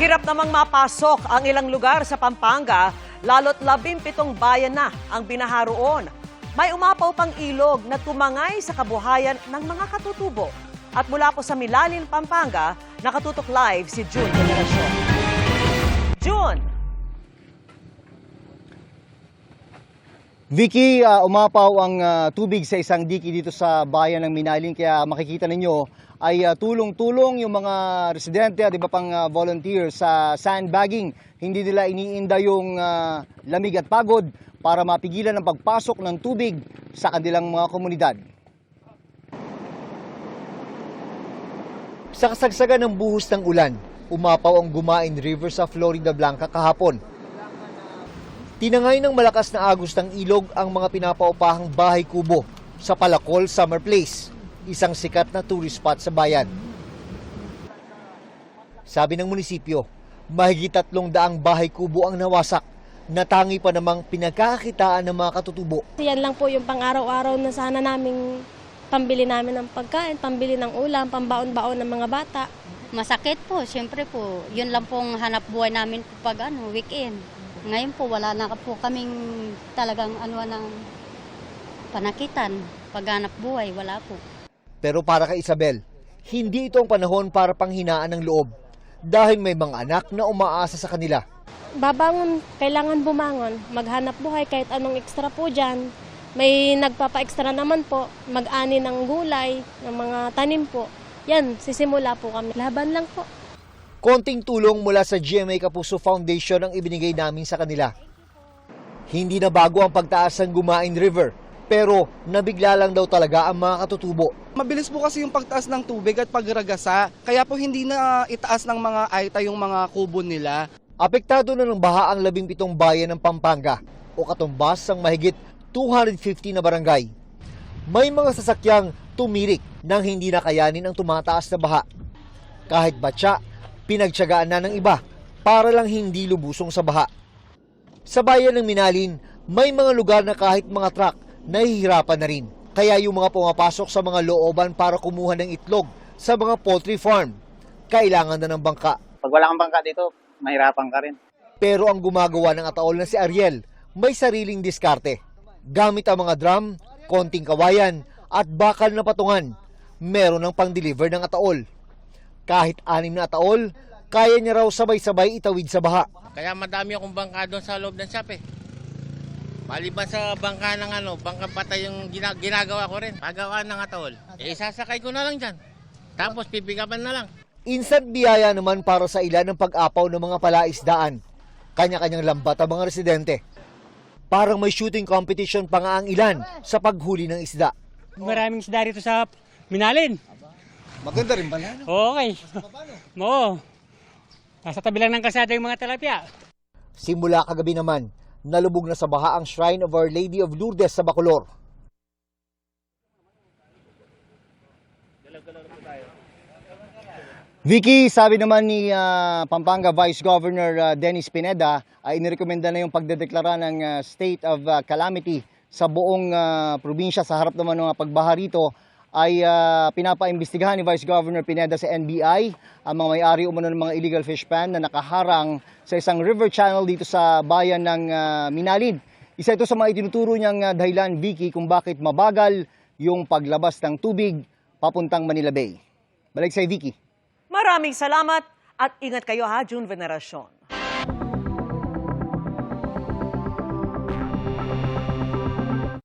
Hirap namang mapasok ang ilang lugar sa Pampanga, lalo't 17 bayan na ang binaha roon. May umapaw pang ilog na tumangay sa kabuhayan ng mga katutubo. At mula po sa Milalin, Pampanga, nakatutok live si June Veneracion. June! Vicky, umapaw ang tubig sa isang diki dito sa bayan ng Minalin, kaya makikita ninyo ay tulong-tulong yung mga residente at iba pang volunteer sa sandbagging. Hindi nila iniinda yung lamig at pagod para mapigilan ang pagpasok ng tubig sa kanilang mga komunidad. Sa kasagsagan ng buhos ng ulan, umapaw ang Gumain River sa Florida Blanca kahapon. Tinangay ng malakas na agos ng ilog ang mga pinapaupahang bahay kubo sa Palacol Summer Place, isang sikat na tourist spot sa bayan. Sabi ng munisipyo, mahigit 300 bahay kubo ang nawasak, na tangi pa namang pinagkakakitaan ng mga katutubo. Yan lang po yung pang-araw-araw na sana naming pambili namin ng pagkain, pambili ng ulam, pambaon-baon ng mga bata. Masakit po, siyempre po. Yun lang pong hanap buhay namin pag weekend. Ngayon po, wala na po kaming talagang ng panakitan. Paghanap buhay, wala po. Pero para kay Isabel, hindi ito ang panahon para panghinaan ng loob dahil may mga anak na umaasa sa kanila. Babangon, kailangan bumangon, maghanap buhay kahit anong extra po dyan. May nagpapa-extra naman po, mag-ani ng gulay, ng mga tanim po. Yan, sisimula po kami. Laban lang po. Konting tulong mula sa GMA Kapuso Foundation ang ibinigay namin sa kanila. Hindi na bago ang pagtaas ng Gumain River, pero nabigla lang daw talaga ang mga katutubo. Mabilis po kasi yung pagtaas ng tubig at pagragasa, kaya po hindi na itaas ng mga aita yung mga kubo nila. Apektado na ng baha ang 17 bayan ng Pampanga o katumbas ang mahigit 250 na barangay. May mga sasakyang tumirik nang hindi na kayanin ang tumataas na baha. Kahit batya, pinagtiyagaan na ng iba para lang hindi lubusong sa baha. Sa bayan ng Minalin, may mga lugar na kahit mga truck nahihirapan na rin. Kaya yung mga pumapasok sa mga looban para kumuha ng itlog sa mga poultry farm, kailangan na ng bangka. Pag wala kang bangka dito, mahirapan ka rin. Pero ang gumagawa ng ataol na si Ariel, may sariling diskarte. Gamit ang mga drum, konting kawayan at bakal na patungan, meron ng pang-deliver ng ataol. Kahit 6 na ataol, kaya niya raw sabay-sabay itawid sa baha. Kaya madami akong bangka doon sa loob ng shop eh. Maliban sa bangka ng bangkang patay yung ginagawa ko rin. Pagawaan ng ataol. Sasakay ko na lang dyan. Tapos pipigapan na lang. Instant biyaya naman para sa ilan ng pag-apaw ng mga palaisdaan. Kanya-kanyang lambat ang mga residente. Parang may shooting competition pa nga ang ilan sa paghuli ng isda. Maraming isda rito sa Minalin. Maganda rin ba na? Okay. Oo. Nasa tabi lang ng kalsada yung mga tilapia. Simula kagabi naman, nalubog na sa baha ang Shrine of Our Lady of Lourdes sa Bacolor. Vicky, sabi naman ni Pampanga Vice Governor Dennis Pineda ay inirekomenda na yung pagdedeklara ng state of calamity sa buong probinsya sa harap naman ng mga pagbaha rito. Ay pinapaimbestigahan ni Vice Governor Pineda sa NBI ang mga may-ari umano ng mga illegal fish pan na nakaharang sa isang river channel dito sa bayan ng Minalin. Isa ito sa mga itinuturo niyang dahilan, Vicky, kung bakit mabagal yung paglabas ng tubig papuntang Manila Bay. Balik sa Vicky. Maraming salamat at ingat kayo ha, June Veneracion.